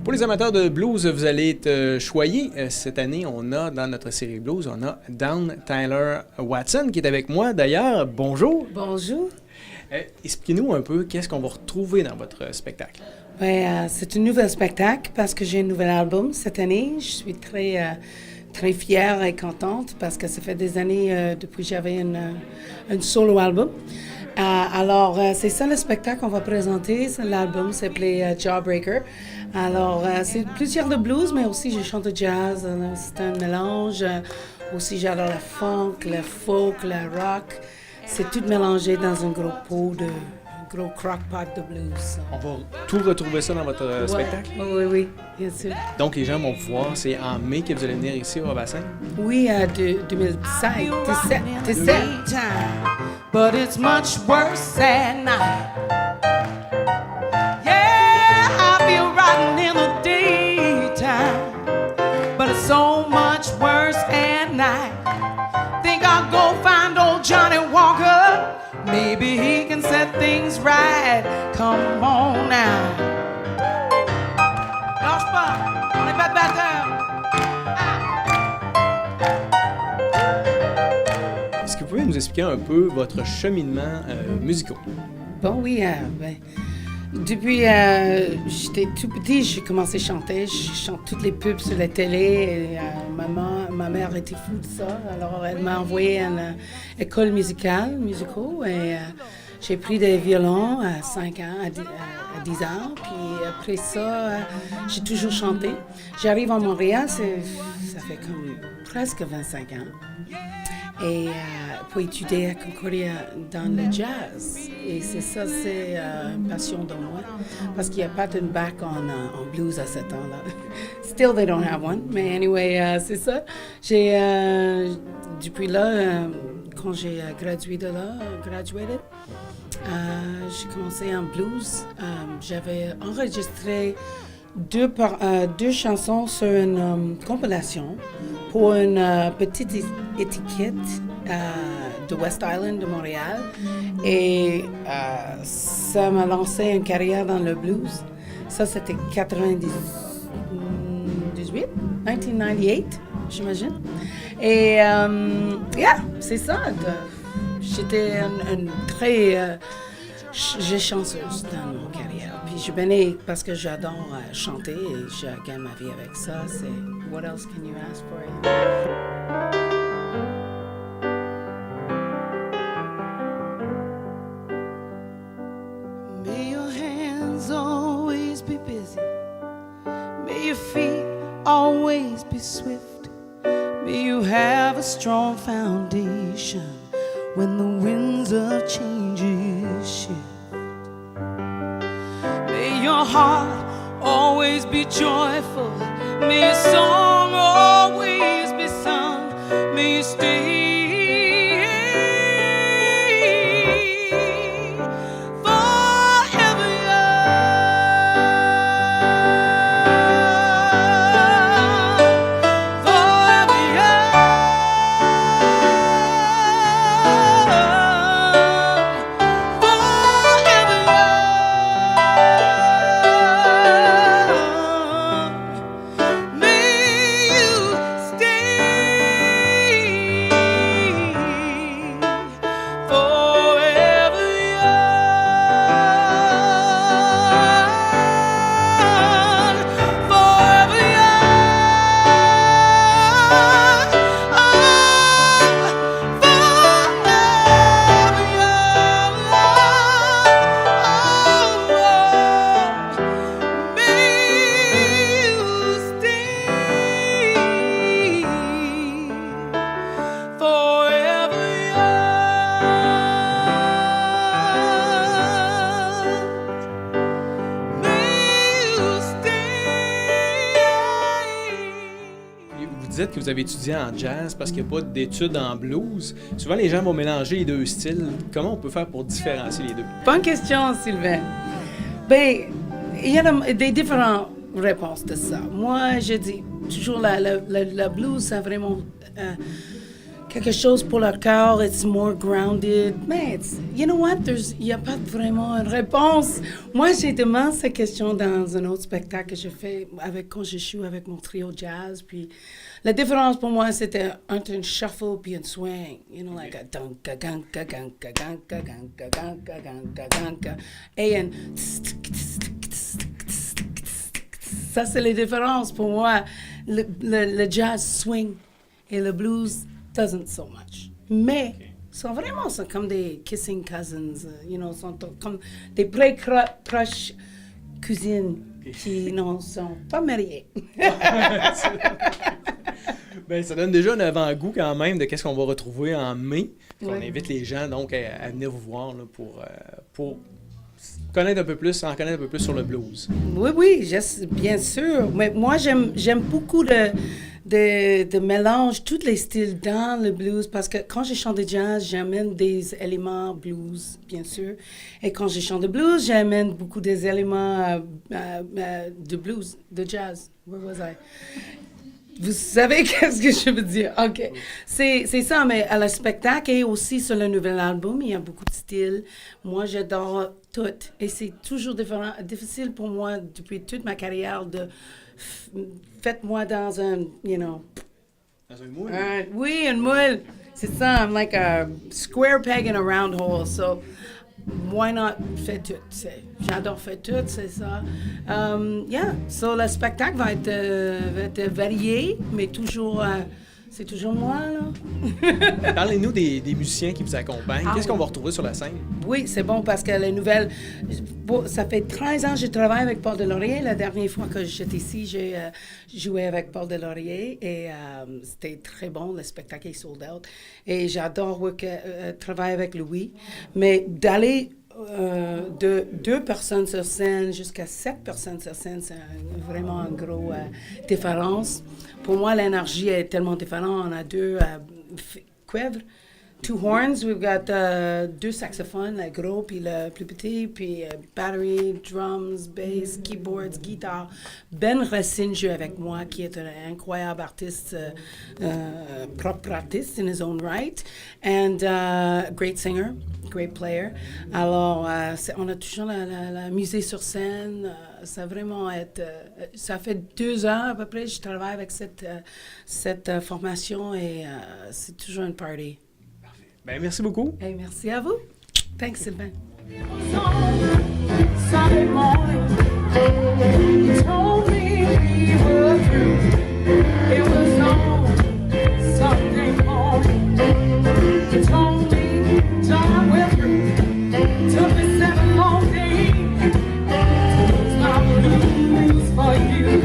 Pour les amateurs de blues, vous allez être choyés. Cette année, on a dans notre série blues, on a Dawn Tyler Watson qui est avec moi. D'ailleurs, bonjour. Bonjour. Expliquez-nous un peu qu'est-ce qu'on va retrouver dans votre spectacle. C'est un nouvel spectacle parce que j'ai un nouvel album cette année. Je suis très fière et contente parce que ça fait des années depuis que j'avais un solo album. C'est ça le spectacle qu'on va présenter. L'album s'appelait Jawbreaker. Alors, c'est plusieurs de blues, mais aussi je chante jazz. C'est un mélange. Aussi, j'adore la funk, le folk, le rock. C'est tout mélangé dans un gros pot un gros crock-pot de blues. On va tout retrouver ça dans votre spectacle? Oui, bien sûr. Donc, les gens vont voir, c'est en mai que vous allez venir ici au bassin? Oui, 2017. But it's much worse at night. Yeah, I feel rotten in the daytime, but it's so much worse at night. Think I'll go find old Johnny Walker. Maybe he can set things right. Come on now. Lâche pas, on est pas de batteur. Est-ce que vous pouvez nous expliquer un peu votre cheminement musical? Bon, oui, depuis j'étais tout petit, j'ai commencé à chanter. Je chante toutes les pubs sur la télé. Et, ma mère était fou de ça. Alors, elle m'a envoyé à une école musicale, et j'ai pris des violons à 5 ans, à 10 ans. Puis après ça, j'ai toujours chanté. J'arrive à Montréal, ça fait comme presque 25 ans. Et pour étudier à Concordia dans le jazz. Et c'est une passion de moi. Parce qu'il n'y a pas de bac en blues à ce temps-là. Still, they don't have one. Mais anyway, c'est ça. Depuis là, quand j'ai gradué j'ai commencé en blues. J'avais enregistré deux chansons sur une compilation pour une petite étiquette de West Island de Montréal. Et ça m'a lancé une carrière dans le blues. Ça, c'était 1998, j'imagine. Et c'est ça. J'étais une très... j'ai chanceuse dans mon carrière. Puis je venais parce que j'adore chanter et je gagne ma vie avec ça. C'est what else can you ask for? May your hands always be busy. May your feet always be swift. May you have a strong foundation when the winds of changes shift. May your heart always be joyful. May your song always be sung. May you stay forever young. Forever Vous dites que vous avez étudié en jazz parce qu'il n'y a pas d'études en blues. Souvent, les gens vont mélanger les deux styles. Comment on peut faire pour différencier les deux? Bonne question, Sylvain. Ben, il y a des différentes réponses de ça. Moi, je dis toujours la blues, c'est vraiment quelque chose pour le cœur, it's more grounded. Mais, you know what, il n'y a pas vraiment une réponse. Moi, j'ai demandé cette question dans un autre spectacle que je fais quand je joue avec mon trio jazz. Puis la différence pour moi, c'était entre un shuffle puis un swing. You know, like a dunka, ganka, ganka, ganka, ganka, ganka, ganka, ganka. Et un... Ça, c'est les différences pour moi. Le jazz swing et le blues doesn't so much. Mais sont vraiment comme des kissing cousins, sont comme des proches cousines qui ne sont pas mariées. Ben, ça donne déjà un avant-goût quand même de qu'est-ce qu'on va retrouver en mai. On invite les gens donc à venir vous voir là, pour en connaître un peu plus sur le blues. Oui, bien sûr. Mais moi, j'aime beaucoup de mélange tous les styles dans le blues parce que quand je chante de jazz, j'amène des éléments blues, bien sûr. Et quand je chante de blues, j'amène beaucoup des éléments de blues, de jazz. Where was I? Vous savez qu'est-ce que je veux dire? OK. C'est ça, mais à le spectacle et aussi sur le nouvel album, il y a beaucoup de styles. Moi, j'adore tout. Et c'est toujours difficile pour moi, depuis toute ma carrière, de... Faites-moi dans un, Dans un moule? Oui, un moule. C'est ça, I'm like a square peg in a round hole. So, why not faire tout? J'adore faire tout, c'est ça. So le spectacle va être varié, mais toujours... c'est toujours moi, là. Parlez-nous des musiciens qui vous accompagnent. Qu'est-ce qu'on va retrouver sur la scène? Oui, c'est bon parce que les nouvelles... ça fait 13 ans que je travaille avec Paul Delaurier. La dernière fois que j'étais ici, j'ai joué avec Paul Delaurier et c'était très bon. Le spectacle est sold out. Et j'adore travailler avec Louis. Mais d'aller de 2 personnes sur scène jusqu'à 7 personnes sur scène, c'est vraiment une grosse différence. Pour moi, l'énergie est tellement différente. On a 2 cuivres, 2 horns. We've got 2 saxophones, le gros puis le plus petit, puis battery, drums, bass, keyboards, guitare. Ben Racine joue avec moi, qui est un incroyable artiste, propre artiste in his own right, and great singer, great player. Alors, on a toujours la musique sur scène. Ça vraiment ça fait 2 ans à peu près que je travaille avec cette formation et c'est toujours une party. Parfait. Ben, merci beaucoup. Hey, merci à vous. Thanks, Sylvain. Sunday morning, you told me we were through. It was on Sunday morning. You told me time we're through. Took me 7 long days to lose my blues for you.